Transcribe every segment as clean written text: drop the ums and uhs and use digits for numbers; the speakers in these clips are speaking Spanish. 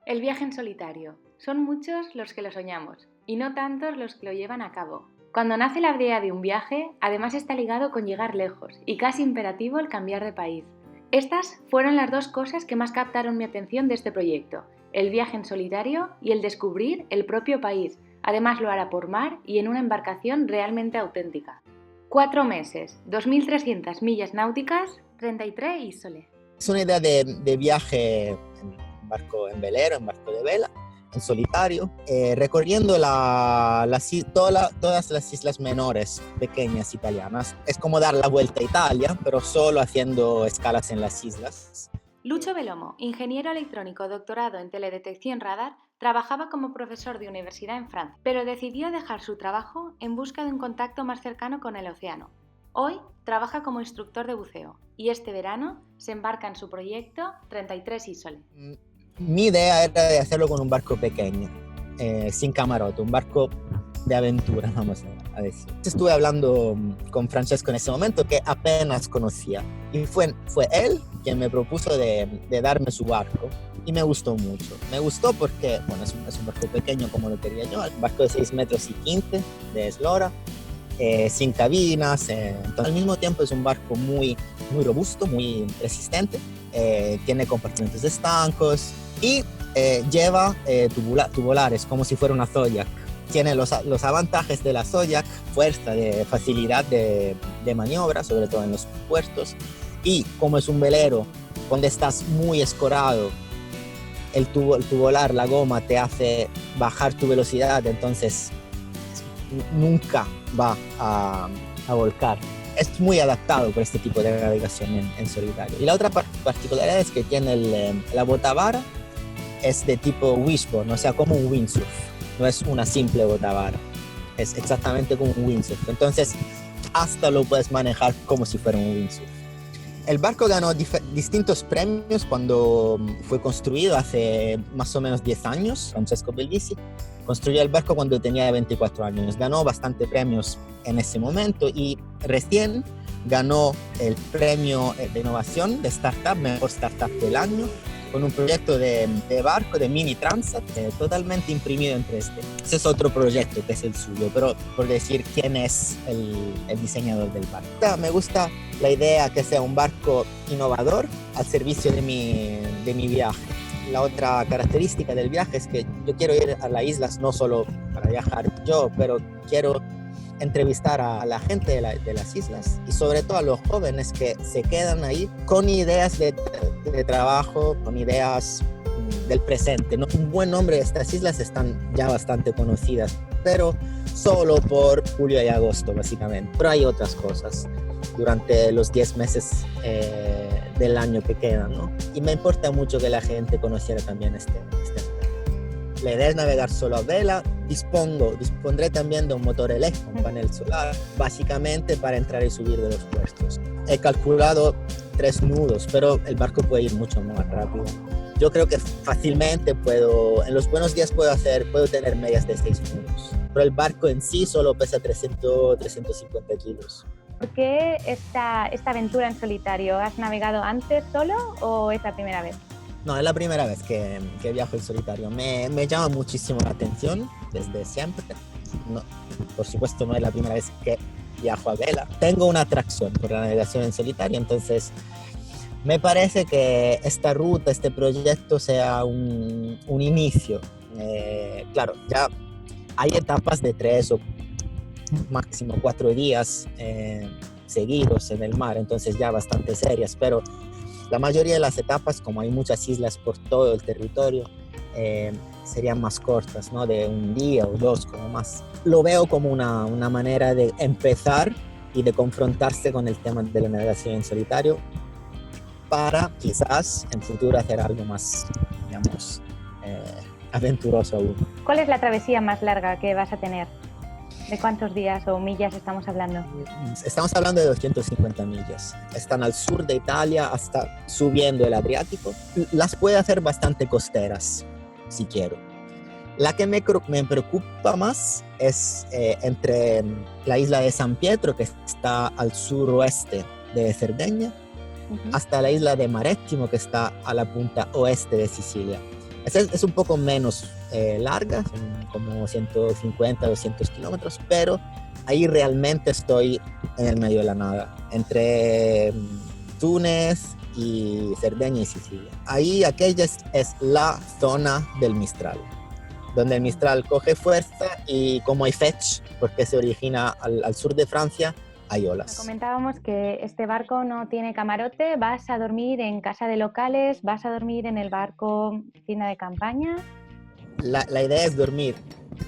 El viaje en solitario. Son muchos los que lo soñamos y no tantos los que lo llevan a cabo. Cuando nace la idea de un viaje, además está ligado con llegar lejos y casi imperativo el cambiar de país. Estas fueron las dos cosas que más captaron mi atención de este proyecto, el viaje en solitario y el descubrir el propio país. Además lo hará por mar y en una embarcación realmente auténtica. 4 meses, 2.300 millas náuticas, 33 isole. Es una idea de viaje en barco, en velero, en barco de vela, en solitario, recorriendo todas las islas menores, pequeñas italianas. Es como dar la vuelta a Italia, pero solo haciendo escalas en las islas. Lucho Belomo, ingeniero electrónico doctorado en teledetección radar, trabajaba como profesor de universidad en Francia, pero decidió dejar su trabajo en busca de un contacto más cercano con el océano. Hoy trabaja como instructor de buceo y este verano se embarca en su proyecto 33 isole. Mi idea era de hacerlo con un barco pequeño, sin camarote, un barco de aventura, vamos a decir. Estuve hablando con Francesco en ese momento, que apenas conocía, y fue él quien me propuso de darme su barco, y me gustó mucho. Me gustó porque, bueno, es un barco pequeño como lo quería yo, un barco de 6 metros y 15 de eslora, sin cabinas, al mismo tiempo es un barco muy robusto, muy resistente, tiene compartimentos estancos y lleva tubulares como si fuera una Zodiac. Tiene los avantajes de la Zodiac, fuerza, de facilidad de maniobra, sobre todo en los puertos, y como es un velero donde estás muy escorado, el tubular, la goma te hace bajar tu velocidad, entonces nunca va a volcar. Es muy adaptado para este tipo de navegación en solitario. Y la otra particularidad es que tiene la botavara, es de tipo wishbone, o sea, como un windsurf. No es una simple botavara, es exactamente como un windsurf. Entonces, hasta lo puedes manejar como si fuera un windsurf. El barco ganó distintos premios cuando fue construido hace más o menos 10 años. Francesco Bellisi construyó el barco cuando tenía 24 años. Ganó bastante premios en ese momento y recién ganó el premio de innovación de startup, mejor startup del año, con un proyecto de barco, de mini transat, totalmente imprimido en 3D. Ese es otro proyecto que es el suyo, pero por decir quién es el diseñador del barco. Me gusta la idea que sea un barco innovador al servicio de mi viaje. La otra característica del viaje es que yo quiero ir a las islas no solo para viajar yo, pero quiero entrevistar a la gente de las islas y sobre todo a los jóvenes que se quedan ahí con ideas de trabajo, con ideas del presente, ¿no? Un buen nombre de estas islas están ya bastante conocidas, pero solo por julio y agosto básicamente. Pero hay otras cosas durante los 10 meses del año que quedan, ¿no? Y me importa mucho que la gente conociera también este aspecto. La idea es navegar solo a vela. Dispondré también de un motor eléctrico, un panel solar, básicamente para entrar y subir de los puertos. He calculado 3 nudos, pero el barco puede ir mucho más rápido. Yo creo que fácilmente en los buenos días puedo tener medias de 6 nudos. Pero el barco en sí solo pesa 350 kilos. ¿Por qué esta aventura en solitario? ¿Has navegado antes solo o es la primera vez? No, es la primera vez que viajo en solitario. Me llama muchísimo la atención desde siempre. No, por supuesto, no es la primera vez que viajo a vela. Tengo una atracción por la navegación en solitario, entonces me parece que esta ruta, este proyecto sea un inicio. Claro, ya hay etapas de 3 o máximo 4 días seguidos en el mar, entonces ya bastante serias, pero la mayoría de las etapas, como hay muchas islas por todo el territorio, serían más cortas, ¿no? De un día o 2 como más. Lo veo como una manera de empezar y de confrontarse con el tema de la navegación en solitario para quizás en futuro hacer algo más, digamos, aventuroso aún. ¿Cuál es la travesía más larga que vas a tener? ¿De cuántos días o millas estamos hablando? Estamos hablando de 250 millas. Están al sur de Italia hasta subiendo el Adriático. Las puedo hacer bastante costeras, si quiero. La que me preocupa más es entre la isla de San Pietro, que está al suroeste de Cerdeña, hasta la isla de Marettimo, que está a la punta oeste de Sicilia. Es un poco menos larga, son como 150, 200 kilómetros, pero ahí realmente estoy en el medio de la nada, entre Túnez y Cerdeña y Sicilia. Ahí aquella es la zona del Mistral, donde el Mistral coge fuerza y como hay fetch, porque se origina al sur de Francia, hay olas. Comentábamos que este barco no tiene camarote, vas a dormir en casa de locales, vas a dormir en el barco tienda de campaña. La idea es dormir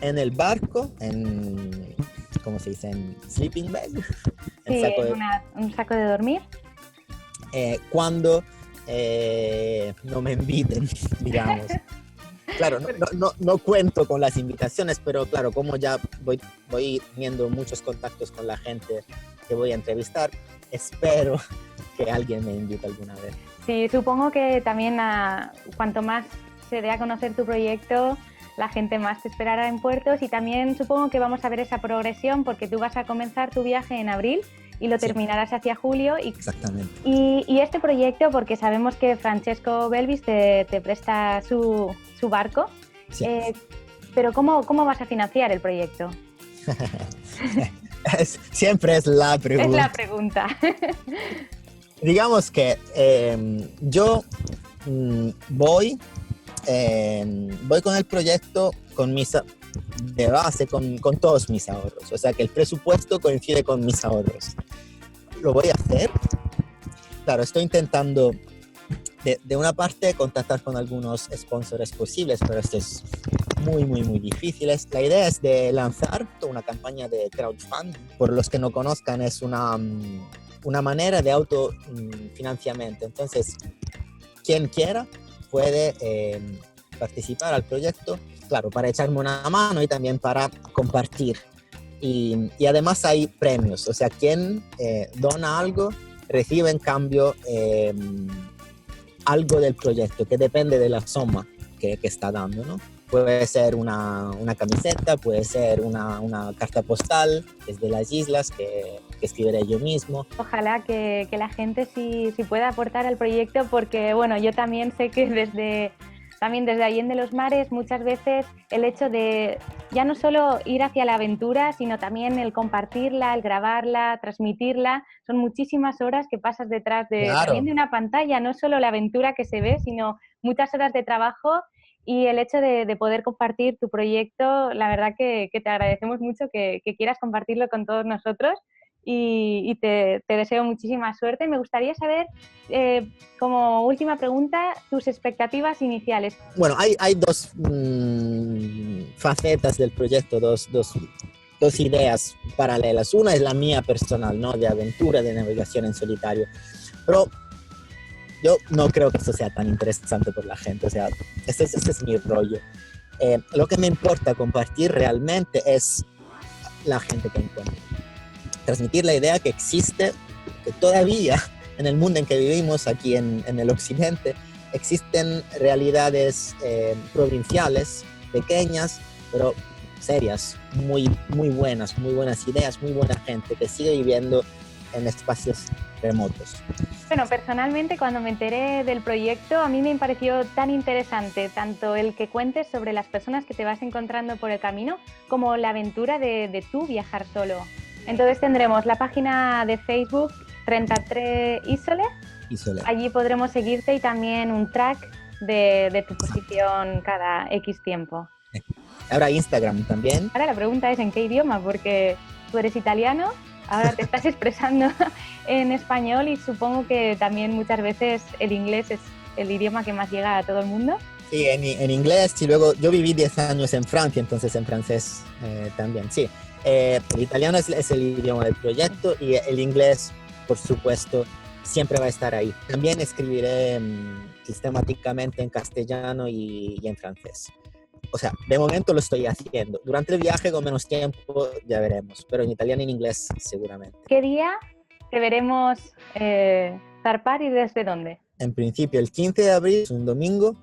en el barco, en, ¿cómo se dice? En sleeping bag. Sí, un saco de dormir. Cuando no me inviten, digamos. Claro, no cuento con las invitaciones, pero claro, como ya voy teniendo muchos contactos con la gente que voy a entrevistar, espero que alguien me invite alguna vez. Sí, supongo que también cuanto más se dé a conocer tu proyecto, la gente más te esperará en puertos, y también supongo que vamos a ver esa progresión porque tú vas a comenzar tu viaje en abril y lo terminarás hacia julio. Exactamente. Y este proyecto, porque sabemos que Francesco Belvis te presta su barco, Sí. pero ¿cómo vas a financiar el proyecto? Siempre es la pregunta. Es la pregunta. Digamos que yo voy con el proyecto de base con todos mis ahorros. O sea que el presupuesto coincide con mis ahorros. Lo voy a hacer. Claro, estoy intentando de una parte contactar con algunos sponsors posibles, pero esto es muy, muy, muy difícil. La idea es de lanzar una campaña de crowdfunding. Por los que no conozcan, es una manera de autofinanciamiento. Entonces, quien quiera puede participar al proyecto, claro, para echarme una mano y también para compartir. Y además hay premios, o sea, quien dona algo recibe en cambio algo del proyecto, que depende de la suma que está dando, ¿no? Puede ser una camiseta, puede ser una carta postal desde las islas que escribiré yo mismo. Ojalá que la gente sí pueda aportar al proyecto, porque bueno, yo también sé que desde Allende los Mares muchas veces el hecho de ya no solo ir hacia la aventura, sino también el compartirla, el grabarla, transmitirla, son muchísimas horas que pasas detrás también de una pantalla, no solo la aventura que se ve, sino muchas horas de trabajo. Y el hecho de poder compartir tu proyecto, la verdad que te agradecemos mucho que quieras compartirlo con todos nosotros, y te deseo muchísima suerte. Me gustaría saber, como última pregunta, tus expectativas iniciales. Bueno, hay dos facetas del proyecto, dos ideas paralelas. Una es la mía personal, ¿no? De aventura, de navegación en solitario. Pero yo no creo que esto sea tan interesante por la gente, o sea, este es mi rollo. Lo que me importa compartir realmente es la gente que encuentro. Transmitir la idea que existe, que todavía en el mundo en que vivimos, aquí en el occidente, existen realidades provinciales, pequeñas, pero serias, muy, muy buenas ideas, muy buena gente que sigue viviendo en espacios remotos. Bueno, personalmente cuando me enteré del proyecto, a mí me pareció tan interesante tanto el que cuentes sobre las personas que te vas encontrando por el camino, como la aventura de tú viajar solo. Entonces tendremos la página de Facebook 33 Isole. Allí podremos seguirte, y también un track de tu posición cada X tiempo. Ahora Instagram también. Ahora la pregunta es ¿en qué idioma? Porque tú eres italiano, ahora te estás expresando en español, y supongo que también muchas veces el inglés es el idioma que más llega a todo el mundo. Sí, en inglés, y luego yo viví 10 años en Francia, entonces en francés también, sí. El italiano es el idioma del proyecto, y el inglés, por supuesto, siempre va a estar ahí. También escribiré sistemáticamente en castellano y en francés. O sea, de momento lo estoy haciendo. Durante el viaje, con menos tiempo, ya veremos. Pero en italiano y en inglés, seguramente. ¿Qué día te veremos zarpar y desde dónde? En principio, el 15 de abril, es un domingo.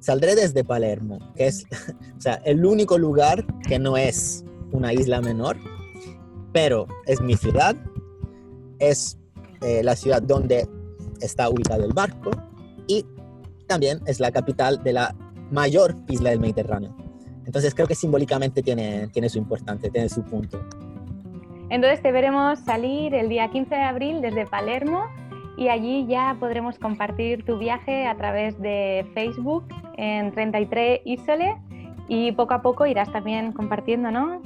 Saldré desde Palermo, que es o sea, el único lugar que no es una isla menor, pero es mi ciudad. Es la ciudad donde está ubicado el barco, y también es la capital de la mayor isla del Mediterráneo. Entonces creo que simbólicamente tiene su importancia, tiene su punto. Entonces te veremos salir el día 15 de abril desde Palermo y allí ya podremos compartir tu viaje a través de Facebook en 33 Isole y poco a poco irás también compartiendo, ¿no?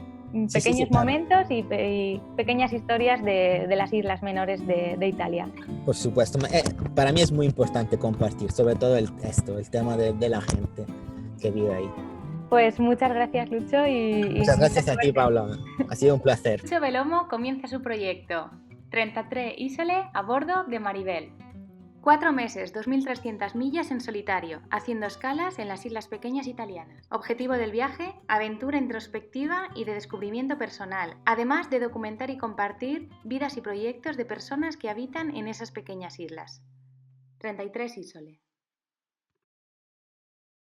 Pequeños claro. momentos y pequeñas historias de las islas menores de Italia. Por supuesto, para mí es muy importante compartir, sobre todo el tema de la gente que vive ahí. Pues muchas gracias, Lucho. Muchas gracias a ti, Paula. Ha sido un placer. Lucho Velomo comienza su proyecto 33 Isole a bordo de Maribel. 4 meses, 2.300 millas en solitario, haciendo escalas en las islas pequeñas italianas. Objetivo del viaje, aventura introspectiva y de descubrimiento personal, además de documentar y compartir vidas y proyectos de personas que habitan en esas pequeñas islas. 33 Isole.